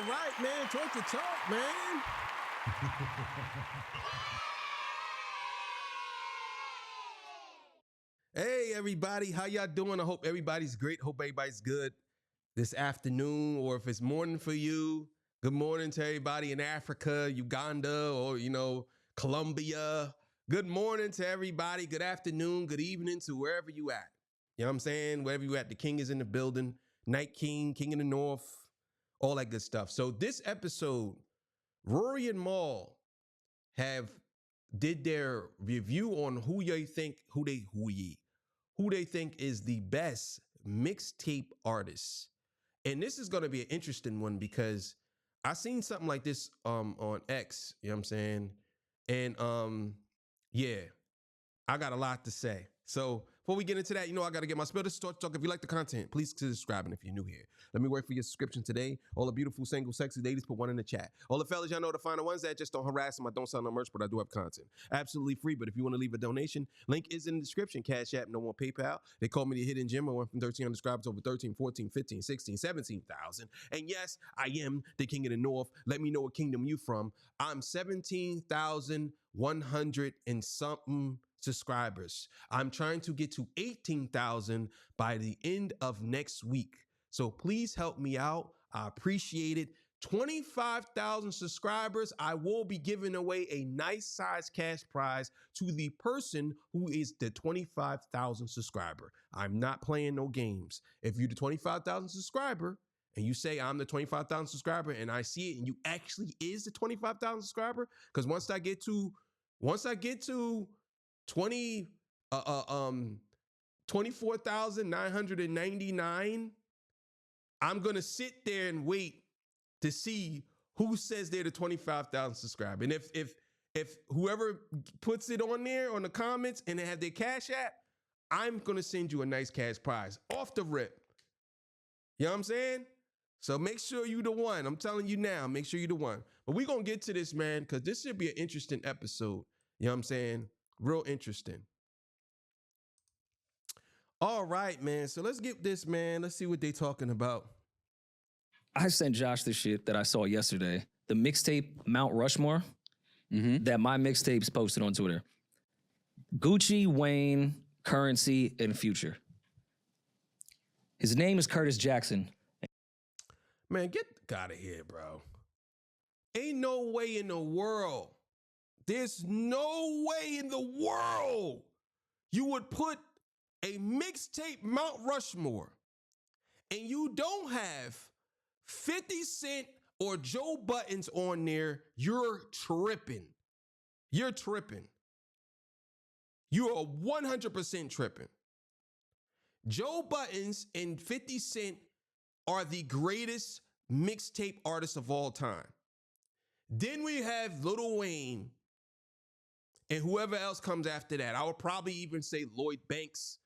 right, man. Talk the talk, man. Hey, everybody. How y'all doing? I hope everybody's great. Hope everybody's good this afternoon, or if it's morning for you, good morning to everybody in Africa, Uganda, or, Colombia. Good morning to everybody. Good afternoon, good evening to wherever you at. You know what I'm saying? Wherever you at, the king is in the building. Night King, King in the North, all that good stuff. So this episode, Rory and Maul did their review on who they think is the best mixtape artist. And this is going to be an interesting one because I seen something like this on X, you know what I'm saying? And yeah, I got a lot to say. So before we get into that, I got to get my spill. This is Talk. If you like the content, please consider subscribing if you're new here. Let me work for your subscription today. All the beautiful, single, sexy ladies, put one in the chat. All the fellas, y'all know the final ones that just don't harass them. I don't sell no merch, but I do have content. Absolutely free, but if you want to leave a donation, link is in the description. Cash App, no more PayPal. They call me the Hidden Gem. I went from 1,300 subscribers over 13, 14, 15, 16, 17,000. And yes, I am the King of the North. Let me know what kingdom you from. I'm 17,100 and something subscribers. I'm trying to get to 18,000 by the end of next week. So please help me out. I appreciate it. 25,000 subscribers, I will be giving away a nice size cash prize to the person who is the 25,000 subscriber. I'm not playing no games. If you're the 25,000 subscriber and you say I'm the 25,000 subscriber and I see it and you actually is the 25,000 subscriber, because once I get to 24,999, I'm gonna sit there and wait to see who says they're the 25,000 subscriber. And if whoever puts it on there on the comments and they have their Cash App, I'm gonna send you a nice cash prize off the rip. You know what I'm saying? So make sure you the one. I'm telling you now, make sure you the one. But we're gonna get to this, man, because this should be an interesting episode. You know what I'm saying? Real interesting. All right, man. So let's get this, man. Let's see what they talking about. I sent Josh the shit that I saw yesterday. The mixtape Mount Rushmore that my mixtapes posted on Twitter. Gucci, Wayne, Currency, and Future. His name is Curtis Jackson. Man, get out of here, bro. Ain't no way in the world. There's no way in the world you would put a mixtape Mount Rushmore and you don't have 50 Cent or Joe Buttons on there. You're tripping. You're tripping. You are 100% tripping. Joe Buttons and 50 Cent are the greatest mixtape artists of all time. Then we have Lil Wayne and whoever else comes after that. I would probably even say Lloyd Banks,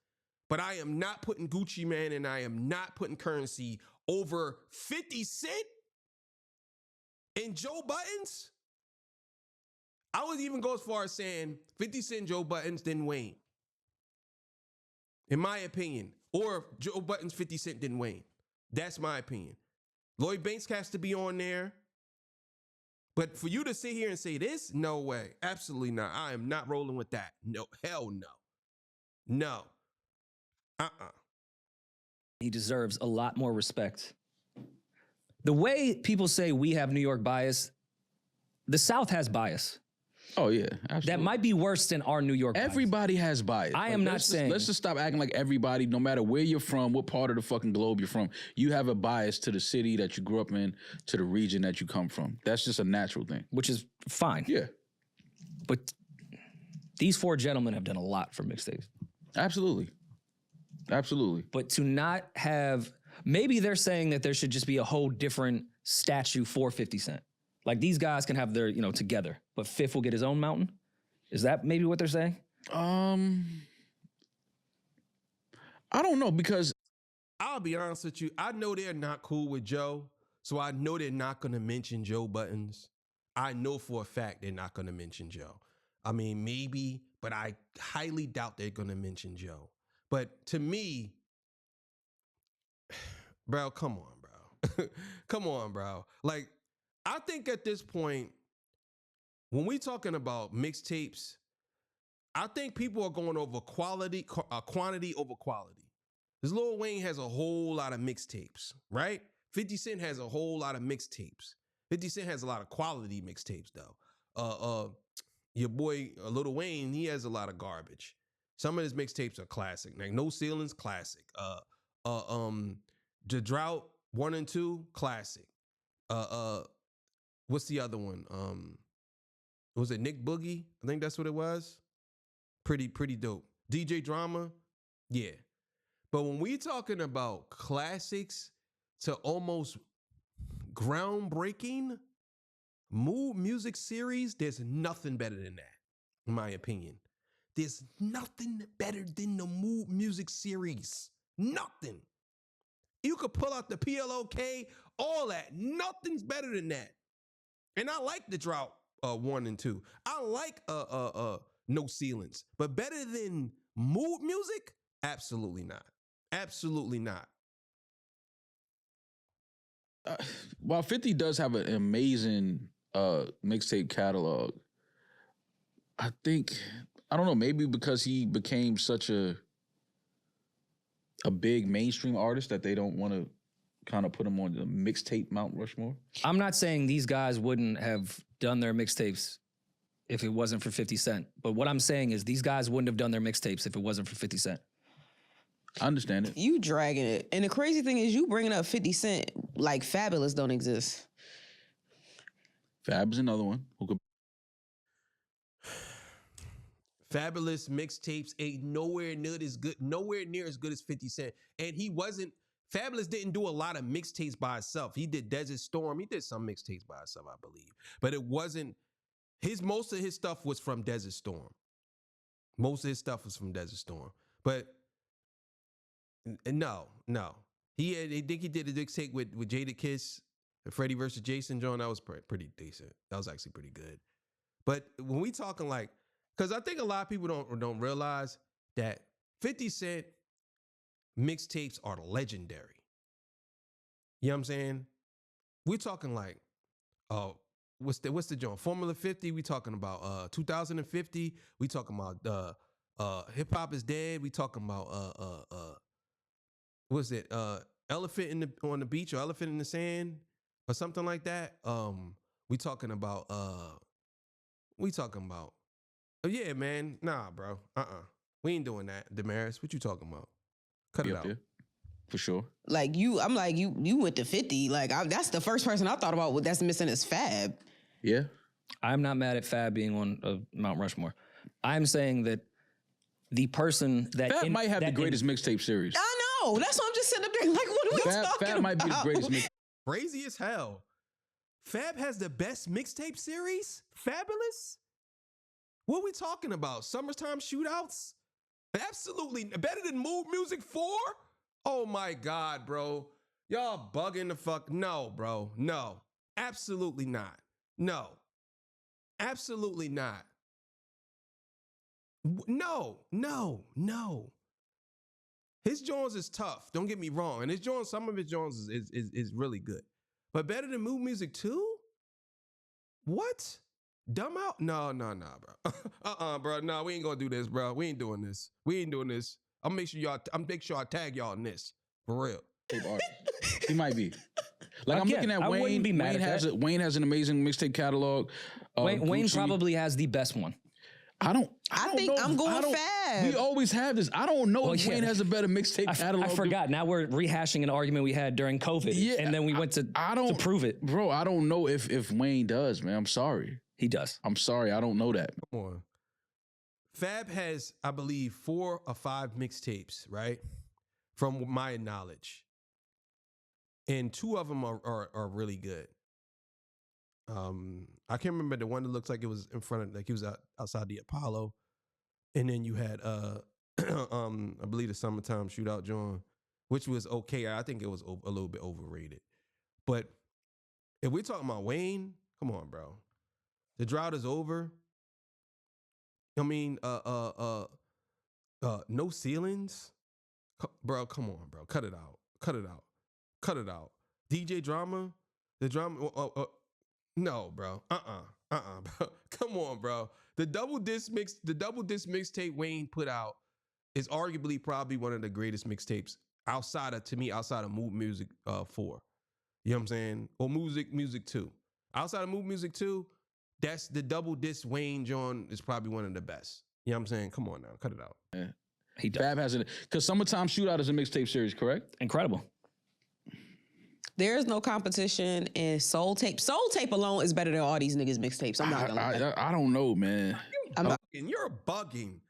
but I am not putting Gucci Mane and I am not putting Currency over 50 Cent and Joe Buttons. I would even go as far as saying 50 Cent, Joe Buttons, then Wayne. In my opinion. Or Joe Buttons, 50 Cent, then Wayne. That's my opinion. Lloyd Banks has to be on there. But for you to sit here and say this, no way. Absolutely not. I am not rolling with that. No, hell no. No. He deserves a lot more respect. The way people say we have New York bias, the South has bias. Oh, yeah, absolutely. That might be worse than our New York bias. Everybody has bias. I am not saying. Let's just stop acting like everybody, no matter where you're from, what part of the fucking globe you're from, you have a bias to the city that you grew up in, to the region that you come from. That's just a natural thing. Which is fine. Yeah. But these four gentlemen have done a lot for mixtapes. Absolutely. Absolutely. But to not have, maybe they're saying that there should just be a whole different statue for 50 Cent. Like these guys can have their, together, but Fifth will get his own mountain. Is that maybe what they're saying? I don't know, because I'll be honest with you. I know they're not cool with Joe, so I know they're not going to mention Joe Buttons. I know for a fact they're not going to mention Joe. I mean, maybe, but I highly doubt they're going to mention Joe. But to me, bro, come on, bro. Come on, bro. Like, I think at this point, when we talking about mixtapes, I think people are going over quantity over quality. Because Lil Wayne has a whole lot of mixtapes, right? 50 Cent has a whole lot of mixtapes. 50 Cent has a lot of quality mixtapes, though. Your boy Lil Wayne, he has a lot of garbage. Some of his mixtapes are classic. Like No Ceilings, classic. The Drought 1 and 2, classic. What's the other one? Was it Nick Boogie? I think that's what it was. Pretty dope. DJ Drama, yeah. But when we talking about classics to almost groundbreaking music series, there's nothing better than that, in my opinion. There's nothing better than the music series. Nothing. You could pull out the PLOK, all that. Nothing's better than that. And I like the Drought 1 and 2. I like No Ceilings. But better than mood music? Absolutely not. Absolutely not. While 50 does have an amazing mixtape catalog, I think, I don't know, maybe because he became such a big mainstream artist that they don't want to kind of put him on the mixtape Mount Rushmore. I'm not saying these guys wouldn't have done their mixtapes if it wasn't for 50 Cent. But what I'm saying is these guys wouldn't have done their mixtapes if it wasn't for 50 Cent. I understand it. You dragging it. And the crazy thing is you bringing up 50 Cent like Fabulous don't exist. Fab's another one who could. Fabulous mixtapes ain't nowhere near as good as 50 Cent. And Fabulous didn't do a lot of mixtapes by himself. He did Desert Storm. He did some mixtapes by himself, I believe. But it wasn't, most of his stuff was from Desert Storm. Most of his stuff was from Desert Storm. But no. I think he did a mixtape with Jada Kiss, Freddie versus Jason John. That was pretty decent. That was actually pretty good. But when we talking like, because I think a lot of people don't realize that 50 Cent mixtapes are legendary. You know what I'm saying? We're talking like, what's the joint? Formula 50. We talking about 2050. We talking about Hip Hop is Dead. We talking about what's it? Elephant on the beach or Elephant in the Sand or something like that. We talking about oh yeah, man. Nah, bro. We ain't doing that, Damaris. What you talking about? Cut it out. There. For sure. Like you went to 50. Like that's the first person I thought about that's missing is Fab. Yeah. I'm not mad at Fab being on Mount Rushmore. I'm saying that the person that Fab might have the greatest mixtape series. I know. That's why I'm just sitting up there like, what are we talking about? Fab might be the greatest mixtape. Crazy as hell. Fab has the best mixtape series? Fabulous? What are we talking about? Summertime Shootouts? Absolutely. Better than Mood Music 4? Oh my God, bro. Y'all bugging the fuck. No, bro. No. Absolutely not. No. Absolutely not. No. His Jones is tough. Don't get me wrong. And some of his Jones is really good. But better than Mood Music 2? What? Dumb out? No, bro. Bro. No, we ain't gonna do this, bro. We ain't doing this. I'll make sure I tag y'all in this. For real. He might be. Like, I'm looking at Wayne. Wayne has an amazing mixtape catalog. Wayne probably has the best one. I think I'm going Fab. We always have this. I don't know if Wayne has a better mixtape catalog. I forgot. Now we're rehashing an argument we had during COVID. Yeah, and then we went to prove it. Bro, I don't know if Wayne does, man. I'm sorry. He does. I'm sorry. I don't know that. Come on. Fab has, I believe, 4 or 5 mixtapes, right? From my knowledge. And 2 of them are really good. I can't remember the one that looks like it was in front of, like he was outside the Apollo. And then you had, I believe the Summertime Shootout John, which was okay. I think it was a little bit overrated. But if we're talking about Wayne, come on, bro. The drought is over. I mean, No Ceilings. Bro, come on, bro. Cut it out. DJ Drama, the drama. No, bro. Bro. Come on, bro. The double disc mixtape Wayne put out is arguably probably one of the greatest mixtapes outside of Mood Music 4. You know what I'm saying? Or Music 2. Outside of Mood Music 2, that's the double disc Wayne John is probably one of the best. You know what I'm saying? Come on now, cut it out. Yeah. He does. Fab has it because Summertime Shootout is a mixtape series, correct? Incredible. There is no competition in Soul Tape. Soul Tape alone is better than all these niggas mixtapes. I'm not gonna lie. I don't know, man. You're bugging.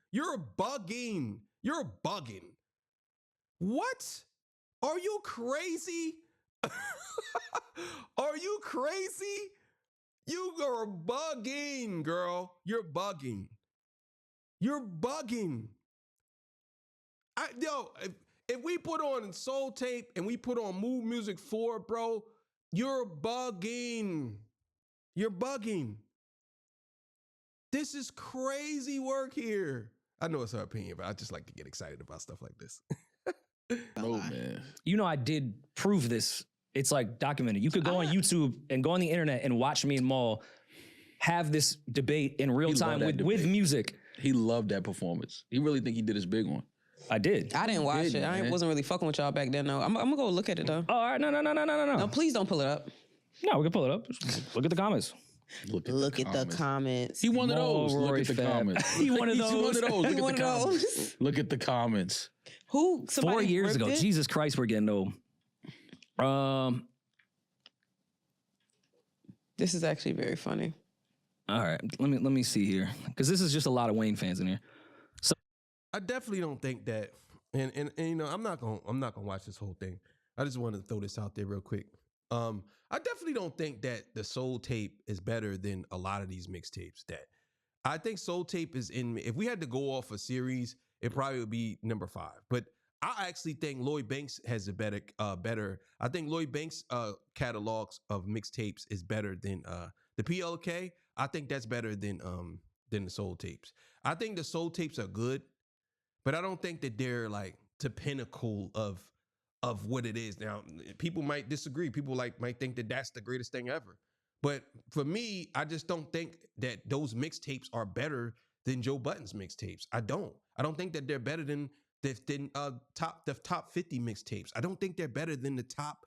What? Are you crazy? Are you crazy? You are bugging, girl. You're bugging. If we put on Soul Tape and we put on Mood Music 4, bro, you're bugging. This is crazy work here. I know it's her opinion, but I just like to get excited about stuff like this. No, man. You know, I did prove this. It's like documented. You could go on YouTube and go on the internet and watch me and Maul have this debate in real time with music. He loved that performance. He really think he did his big one. I did. I didn't watch it. I wasn't really fucking with y'all back then, though. I'm gonna go look at it, though. Oh, all right. No. No, please don't pull it up. No, we can pull it up. Look at the comments. Look at the comments. He one of those. Rory Look at the Fab. comments. He one of He's those. one of those. Look He at one the of comments. those. Look at the comments. Who? 4 years ago. ripped it? Jesus Christ, we're getting old. This is actually very funny. All right, let me see here, because this is just a lot of Wayne fans in here. So I definitely don't think that, and you know, I'm not gonna watch this whole thing. I just wanted to throw this out there real quick. I definitely don't think that the Soul Tape is better than a lot of these mixtapes. That I think Soul Tape is in. If we had to go off a series, it probably would be number 5. But I actually think Lloyd Banks has a better. I think Lloyd Banks' catalogs of mixtapes is better than the PLK. I think that's better than the Soul Tapes. I think the Soul Tapes are good, but I don't think that they're like the pinnacle of what it is. Now, people might disagree. People might think that that's the greatest thing ever. But for me, I just don't think that those mixtapes are better than Joe Budden's mixtapes. I don't think that they're better than the top 50 mixtapes. I don't think they're better than the top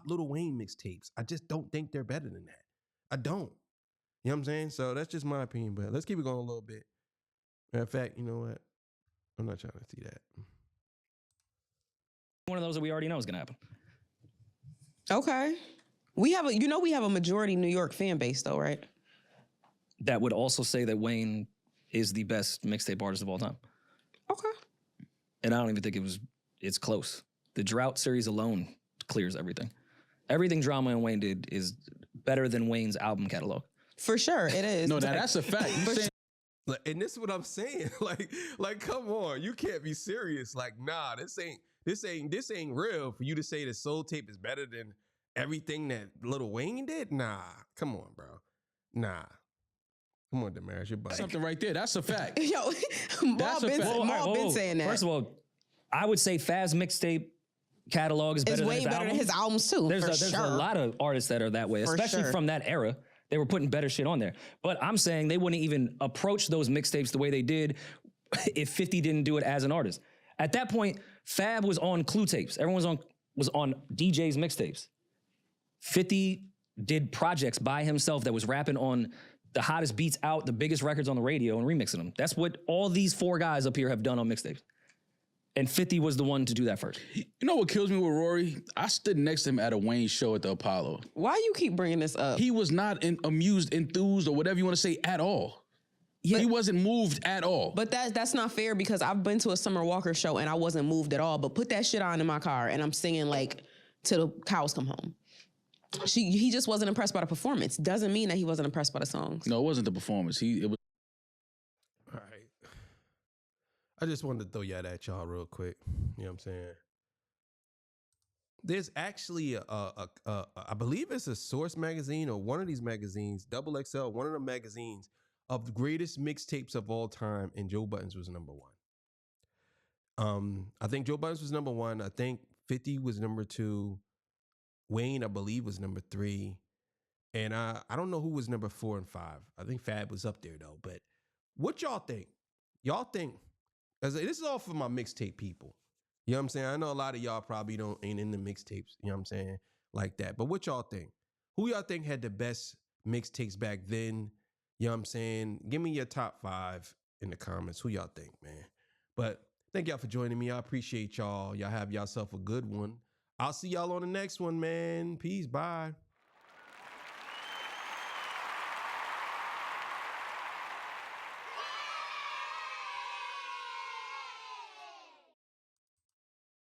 Lil Wayne mixtapes. I just don't think they're better than that. I don't. You know what I'm saying? So that's just my opinion, but let's keep it going a little bit. Matter of fact, you know what? I'm not trying to see that. one of those that we already know is gonna happen. Okay. We have a majority New York fan base, though, right? That would also say that Wayne is the best mixtape artist of all time. Okay. And I don't even think it's close. The Drought series alone clears everything. Everything Drama and Wayne did is better than Wayne's album catalog. For sure, it is. No, that's a fact. You saying And this is what I'm saying. Like, come on, you can't be serious. Like, nah, this ain't real for you to say the Soul Tape is better than everything that Lil Wayne did. Nah, come on, bro. Nah, come on, Damaris, you're bugging. something right there. That's a fact. Yo, That's a fact. Maul been saying that. First of all, I would say Fab's mixtape catalog is better It's than way his better album. than his albums too. There's for a lot of artists that are that way, For especially sure. from that era. They were putting better shit on there. But I'm saying they wouldn't even approach those mixtapes the way they did if 50 didn't do it as an artist. At that point, Fab was on Clue tapes. Everyone was on DJ's mixtapes. 50 did projects by himself that was rapping on the hottest beats out, the biggest records on the radio, and remixing them. That's what all these 4 guys up here have done on mixtapes. And 50 was the one to do that first. You know what kills me with Rory? I stood next to him at a Wayne show at the Apollo. Why you keep bringing this up? He was not amused, enthused, or whatever you want to say at all. He wasn't moved at all. But that's not fair because I've been to a Summer Walker show and I wasn't moved at all. But put that shit on in my car and I'm singing like till the cows come home. He just wasn't impressed by the performance. Doesn't mean that he wasn't impressed by the songs. No, it wasn't the performance. It was. All right. I just wanted to throw that at y'all real quick. You know what I'm saying? There's actually I believe it's a Source magazine or one of these magazines, Double XL, one of the magazines of the greatest mixtapes of all time, and Joe Budden's was number 1. I think Joe Budden's was number 1. I think 50 was number 2. Wayne, I believe, was number 3. And I don't know who was number 4 and 5. I think Fab was up there though. But what y'all think? Y'all think, this is all for my mixtape people. You know what I'm saying? I know a lot of y'all probably ain't in the mixtapes, you know what I'm saying? Like that. But what y'all think? Who y'all think had the best mixtapes back then? You know what I'm saying? Give me your top 5 in the comments. Who y'all think, man? But thank y'all for joining me. I appreciate y'all. Y'all have yourself a good one. I'll see y'all on the next one, man. Peace. Bye.